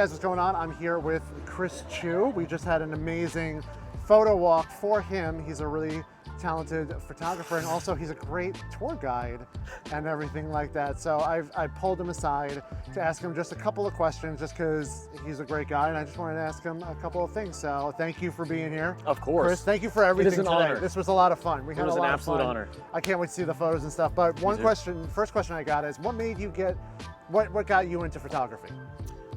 guys, what's going on? I'm here with Chris Chu. We just had an amazing photo walk for him. He's a really talented photographer, and also he's a great tour guide and everything like that. So I pulled him aside to ask him just a couple of questions, just because he's a great guy, and I just wanted to ask him a couple of things. So thank you for being here. Of course. Chris, thank you for everything today. Honor. This was a lot of fun. We had it was a lot an absolute of fun. honor. I can't wait to see the photos and stuff. But first question I got is, what made you what got you into photography?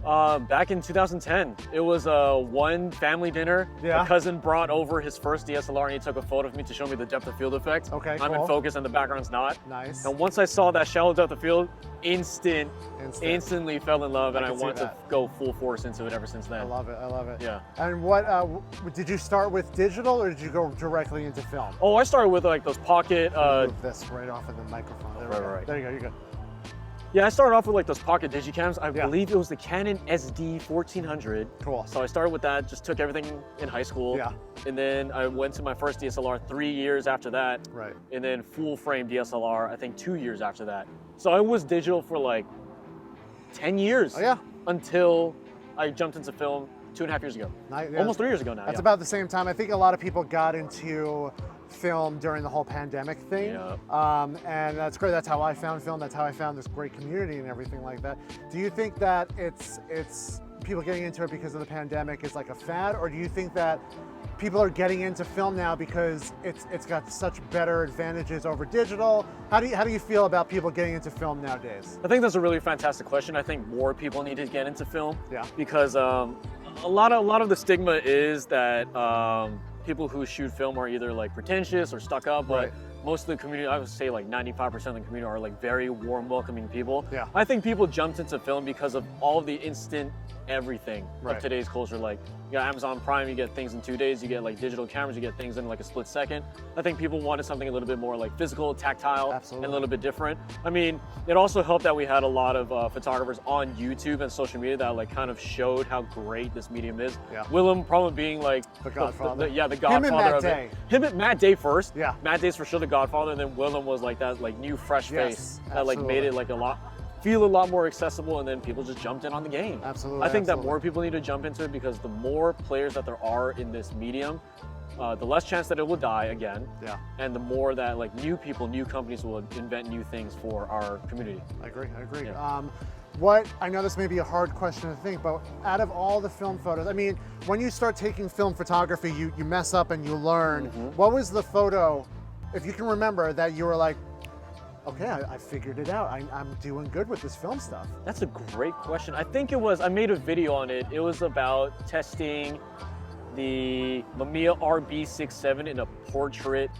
Back in 2010, it was one family dinner. Yeah. A cousin brought over his first DSLR and he took a photo of me to show me the depth of field effect. Okay, I'm cool. in focus and the background's not. Nice. And once I saw that shallow depth of field, instantly fell in love, and I wanted to go full force into it ever since then. I love it. I love it. Yeah. And what did you start with, digital, or did you go directly into film? Oh, I started with like those pocket. Move this right off of the microphone. There we go. Right. There you go. You're good. Yeah, I started off with like those pocket digicams. I Yeah. believe it was the Canon SD 1400. Cool. So I started with that, just took everything in high school. Yeah. And then I went to my first DSLR 3 years after that. Right. And then full frame DSLR, I think 2 years after that. So I was digital for like 10 years. Oh yeah. Until I jumped into film 2.5 years ago. Yeah. Almost 3 years ago now. That's yeah. about the same time. I think a lot of people got into film during the whole pandemic thing. Yeah. And that's great. That's how I found film. That's how I found this great community and everything like that. Do you think that it's people getting into it because of the pandemic is like a fad, or do you think that people are getting into film now because it's got such better advantages over digital? How do you feel about people getting into film nowadays? I think that's a really fantastic question. I think more people need to get into film. Yeah. Because a lot of the stigma is that people who shoot film are either like pretentious or stuck up, but Right. most of the community, I would say like 95% of the community are like very warm, welcoming people. Yeah. I think people jumped into film because of all the instant everything Right. of today's culture. Like you got Amazon Prime, you get things in 2 days, you get like digital cameras, you get things in like a split second. I think people wanted something a little bit more like physical, tactile, Absolutely. and a little bit different. I mean, it also helped that we had a lot of photographers on YouTube and social media that like kind of showed how great this medium is. Yeah. Willem probably being like The Godfather. the Him Godfather and Matt of Day. it. Him and Matt Day first. Yeah. Matt Day's for sure the Godfather, and then Willem was like that like new fresh Yes, face that like made absolutely. it like feel a lot more accessible, and then people just jumped in on the game. Absolutely. I think that absolutely. more people need to jump into it, because the more players that there are in this medium, the less chance that it will die again, Yeah. and the more that like new people, new companies will invent new things for our community. I agree. Yeah. I know this may be a hard question to think, but out of all the film photos, I mean, when you start taking film photography, you mess up and you learn. Mm-hmm. What was the photo, if you can remember, that you were like, okay, I figured it out. I'm doing good with this film stuff. That's a great question. I think I made a video on it. It was about testing the Mamiya RB67 in a portrait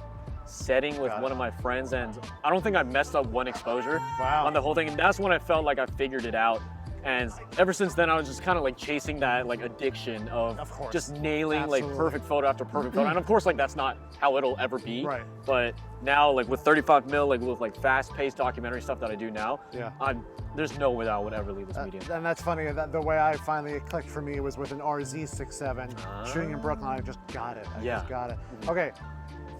setting with Got it. one of my friends, and I don't think I messed up one exposure Wow. on the whole thing, and that's when I felt like I figured it out. And ever since then, I was just kind of like chasing that like addiction of course. just nailing Absolutely. like perfect photo after perfect photo. And of course, like that's not how it'll ever be. Right. But now, like with 35 mil, like with like fast-paced documentary stuff that I do now, Yeah. there's no way I would ever leave this medium. And that's funny, that the way I finally it clicked for me was with an RZ67 shooting in Brooklyn. I just got it. I Yeah. just got it. Okay,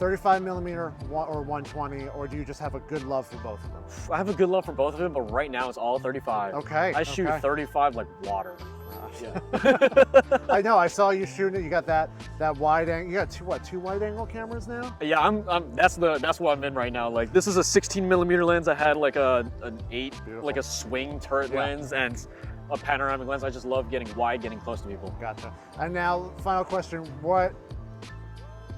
35 millimeter or 120, or do you just have a good love for both of them? I have a good love for both of them, but right now it's all 35. Okay, I shoot okay. 35 like water. Yeah. I know. I saw you shooting it. You got that wide angle. You got two wide angle cameras now? Yeah, that's what I'm in right now. Like this is a 16 millimeter lens. I had like an 8, Beautiful. like a swing turret Yeah. lens, and a panoramic lens. I just love getting wide, getting close to people. Gotcha. And now, final question: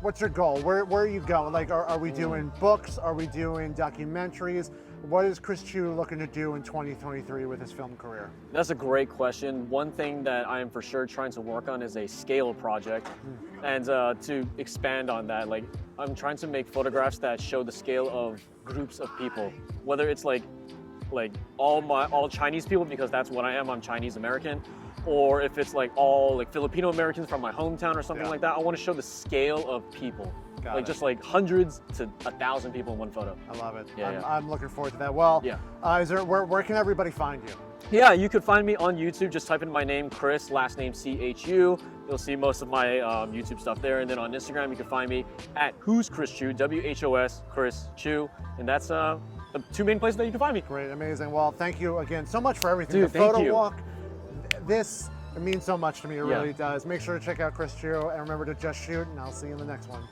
What's your goal? Where are you going? Like, are we doing books? Are we doing documentaries? What is Chris Chu looking to do in 2023 with his film career? That's a great question. One thing that I am for sure trying to work on is a scale project. And to expand on that, like I'm trying to make photographs that show the scale of groups of people, whether it's like all Chinese people, because that's what I am, I'm Chinese American, or if it's like all like Filipino Americans from my hometown or something Yeah. like that. I want to show the scale of people. Got like it. just like hundreds to 1,000 people in one photo. I love it. Yeah, I'm looking forward to that. Well, Yeah. Where can everybody find you? Yeah, you could find me on YouTube. Just type in my name, Chris, last name CHU. You'll see most of my YouTube stuff there. And then on Instagram, you can find me at Who's Chris Chu, WHOS Chris Chu. And that's the two main places that you can find me. Great, amazing. Well, thank you again so much for everything. Dude, the thank photo you. walk, this It means so much to me, it Yeah. really does. Make sure to check out Chris Chu and remember to just shoot, and I'll see you in the next one.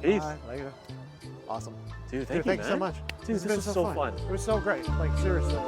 Peace. Bye. Later. Awesome. Dude, Dude, thank you so man. much. Dude, It's this been was so fun. It was so great. Like, seriously.